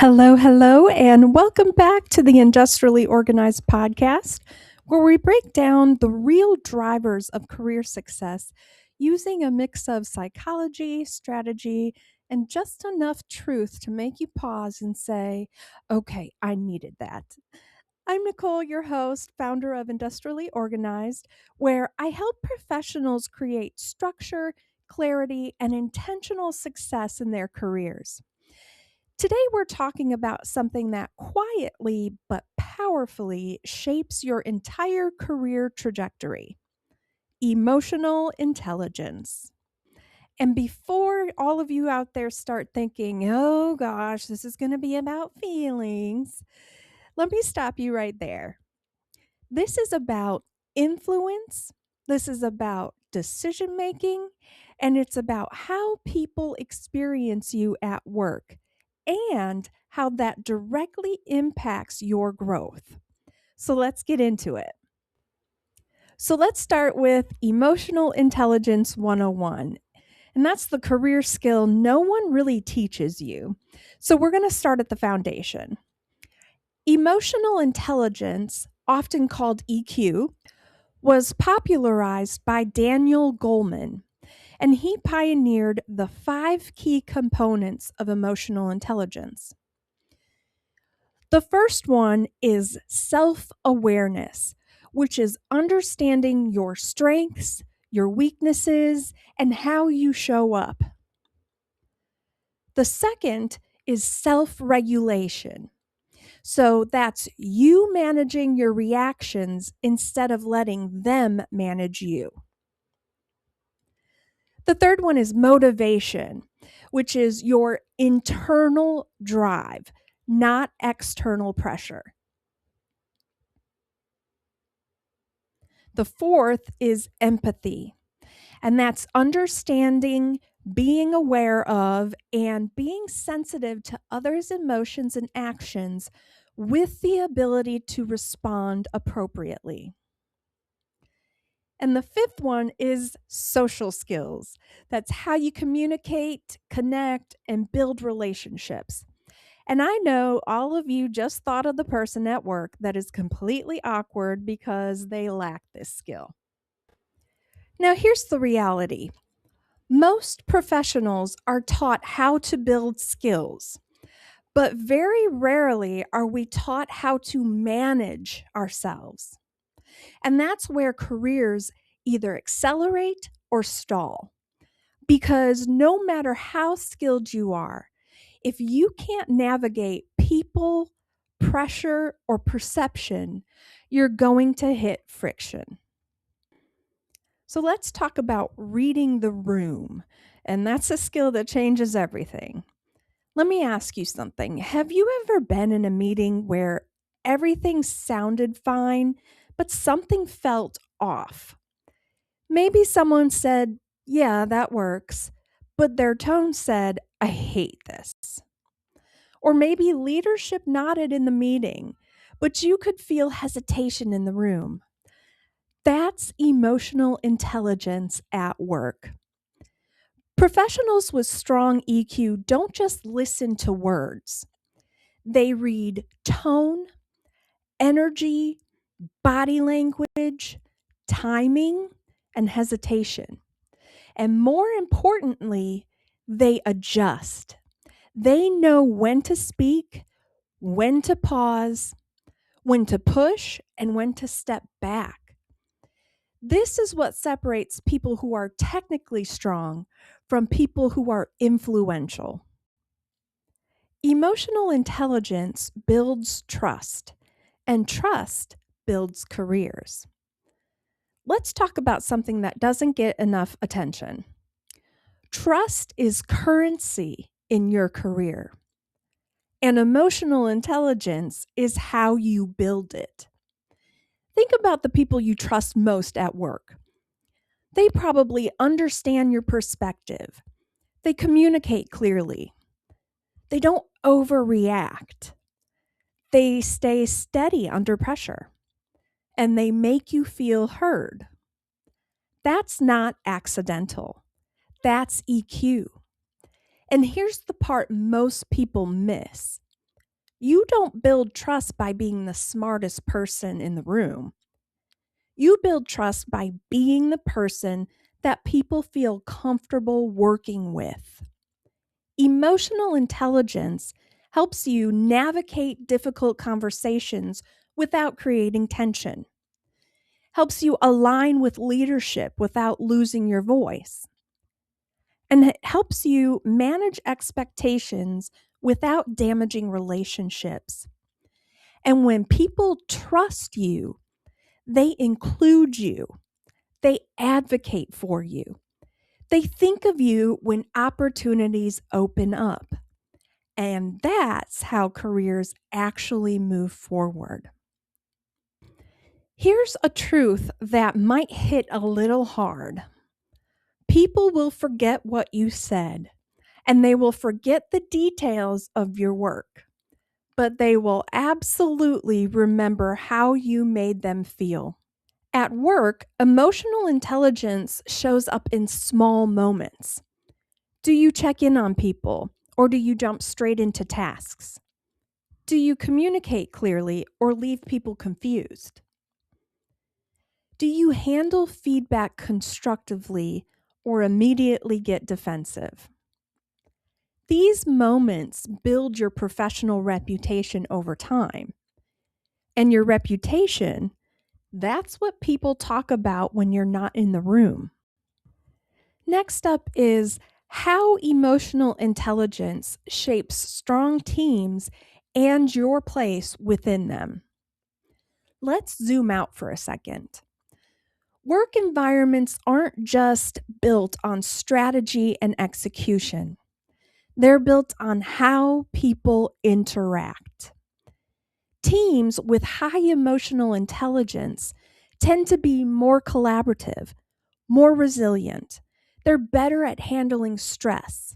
Hello, hello, and welcome back to the Industrially Organized podcast, where we break down the real drivers of career success using a mix of psychology, strategy, and just enough truth to make you pause and say, okay, I needed that. I'm Nicole, your host, founder of Industrially Organized, where I help professionals create structure, clarity, and intentional success in their careers. Today, we're talking about something that quietly but powerfully shapes your entire career trajectory: emotional intelligence. And before all of you out there start thinking, oh gosh, this is going to be about feelings, let me stop you right there. This is about influence, this is about decision making, and it's about how people experience you at work and how that directly impacts your growth. So let's get into it. So let's start with Emotional Intelligence 101. And that's the career skill no one really teaches you. So we're going to start at the foundation. Emotional intelligence, often called EQ, was popularized by Daniel Goleman, and he pioneered the 5 key components of emotional intelligence. The first one is self-awareness, which is understanding your strengths, your weaknesses, and how you show up. The second is self-regulation. So that's you managing your reactions instead of letting them manage you. The third one is motivation, which is your internal drive, not external pressure. The fourth is empathy, and that's understanding, being aware of, and being sensitive to others' emotions and actions with the ability to respond appropriately. And the fifth one is social skills. That's how you communicate, connect, and build relationships. And I know all of you just thought of the person at work that is completely awkward because they lack this skill. Now, here's the reality: most professionals are taught how to build skills, but very rarely are we taught how to manage ourselves. And that's where careers either accelerate or stall. Because no matter how skilled you are, if you can't navigate people, pressure, or perception, you're going to hit friction. So let's talk about reading the room. And that's a skill that changes everything. Let me ask you something. Have you ever been in a meeting where everything sounded fine, but something felt off? Maybe someone said, yeah, that works, but their tone said, I hate this. Or maybe leadership nodded in the meeting, but you could feel hesitation in the room. That's emotional intelligence at work. Professionals with strong EQ don't just listen to words. They read tone, energy, body language, timing, and hesitation. And more importantly, they adjust. They know when to speak, when to pause, when to push, and when to step back. This is what separates people who are technically strong from people who are influential. Emotional intelligence builds trust, and trust builds careers. Let's talk about something that doesn't get enough attention. Trust is currency in your career, and emotional intelligence is how you build it. Think about the people you trust most at work. They probably understand your perspective. They communicate clearly. They don't overreact. They stay steady under pressure, and they make you feel heard. That's not accidental. That's EQ. And here's the part most people miss. You don't build trust by being the smartest person in the room. You build trust by being the person that people feel comfortable working with. Emotional intelligence helps you navigate difficult conversations without creating tension, helps you align with leadership without losing your voice, and it helps you manage expectations without damaging relationships. And when people trust you, they include you, they advocate for you, they think of you when opportunities open up. And that's how careers actually move forward. Here's a truth that might hit a little hard. People will forget what you said, and they will forget the details of your work, but they will absolutely remember how you made them feel. At work, emotional intelligence shows up in small moments. Do you check in on people, or do you jump straight into tasks? Do you communicate clearly or leave people confused? Do you handle feedback constructively or immediately get defensive? These moments build your professional reputation over time. And your reputation, that's what people talk about when you're not in the room. Next up is how emotional intelligence shapes strong teams and your place within them. Let's zoom out for a second. Work environments aren't just built on strategy and execution. They're built on how people interact. Teams with high emotional intelligence tend to be more collaborative, more resilient. They're better at handling stress.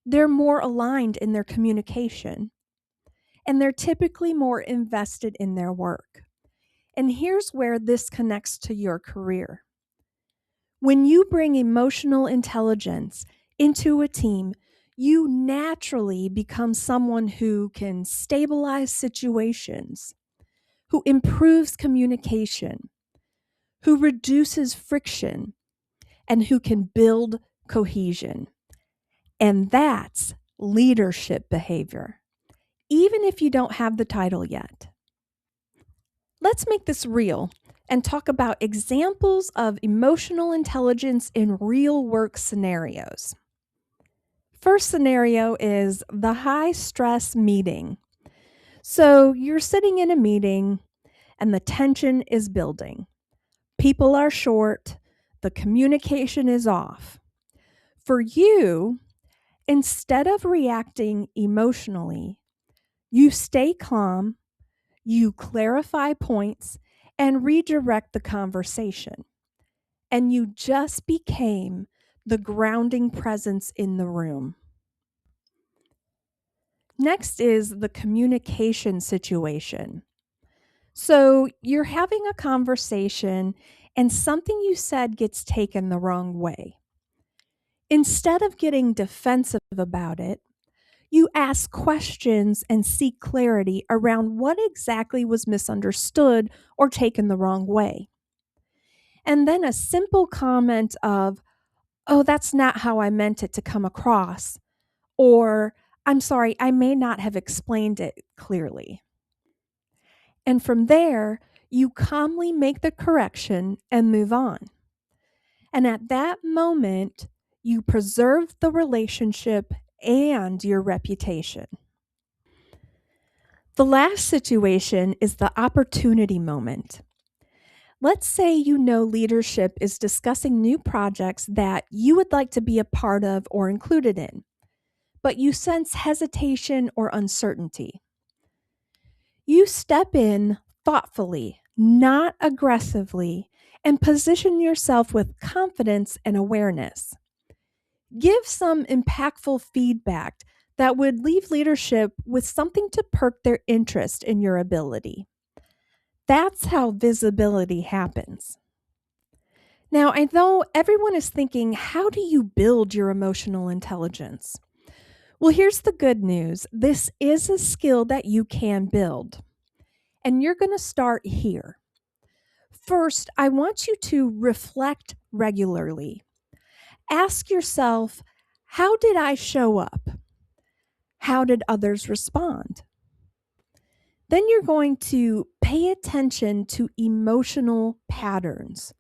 They're more aligned in their communication. And they're typically more invested in their work. And here's where this connects to your career. When you bring emotional intelligence into a team, you naturally become someone who can stabilize situations, who improves communication, who reduces friction, and who can build cohesion. And that's leadership behavior, even if you don't have the title yet. Let's make this real and talk about examples of emotional intelligence in real work scenarios. First scenario is the high stress meeting. So you're sitting in a meeting and the tension is building. People are short, the communication is off. For you, instead of reacting emotionally, you stay calm, you clarify points, and redirect the conversation. And you just became the grounding presence in the room. Next is the communication situation. So you're having a conversation and something you said gets taken the wrong way. Instead of getting defensive about it, you ask questions and seek clarity around what exactly was misunderstood or taken the wrong way. And then a simple comment of, "Oh, that's not how I meant it to come across," or, "I'm sorry, I may not have explained it clearly." And from there, you calmly make the correction and move on. And at that moment, you preserve the relationship and your reputation. The last situation is the opportunity moment. Let's say you know leadership is discussing new projects that you would like to be a part of or included in, but you sense hesitation or uncertainty. You step in thoughtfully, not aggressively, and position yourself with confidence and awareness. Give some impactful feedback that would leave leadership with something to perk their interest in your ability. That's how visibility happens. Now, I know everyone is thinking, how do you build your emotional intelligence? Well, here's the good news. This is a skill that you can build, and you're going to start here. First, I want you to reflect regularly. Ask yourself, how did I show up? How did others respond? Then you're going to pay attention to emotional patterns.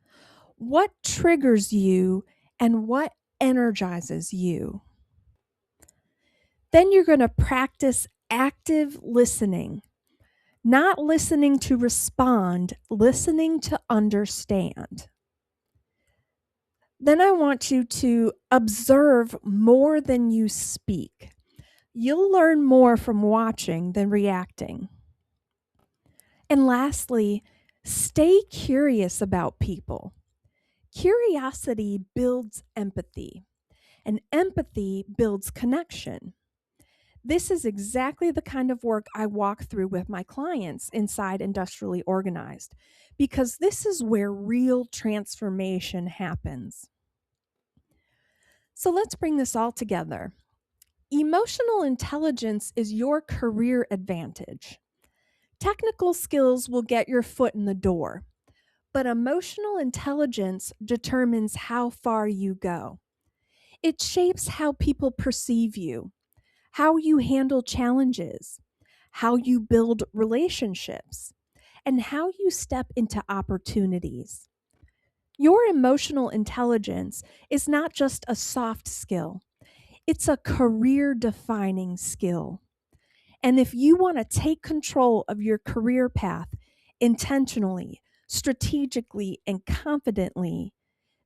What triggers you and what energizes you? Then you're going to practice active listening, not listening to respond, listening to understand. Then I want you to observe more than you speak. You'll learn more from watching than reacting. And lastly, stay curious about people. Curiosity builds empathy, and empathy builds connection. This is exactly the kind of work I walk through with my clients inside Industrially Organized, because this is where real transformation happens. So let's bring this all together. Emotional intelligence is your career advantage. Technical skills will get your foot in the door, but emotional intelligence determines how far you go. It shapes how people perceive you, how you handle challenges, how you build relationships, and how you step into opportunities. Your emotional intelligence is not just a soft skill, it's a career defining skill. And if you want to take control of your career path intentionally, strategically, and confidently,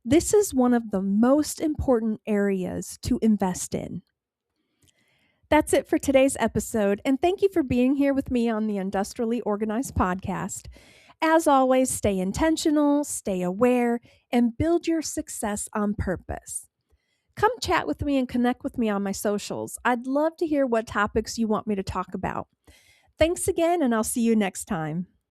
this is one of the most important areas to invest in. That's it for today's episode, and thank you for being here with me on the Industrially Organized podcast. As always, stay intentional, stay aware, and build your success on purpose. Come chat with me and connect with me on my socials. I'd love to hear what topics you want me to talk about. Thanks again, and I'll see you next time.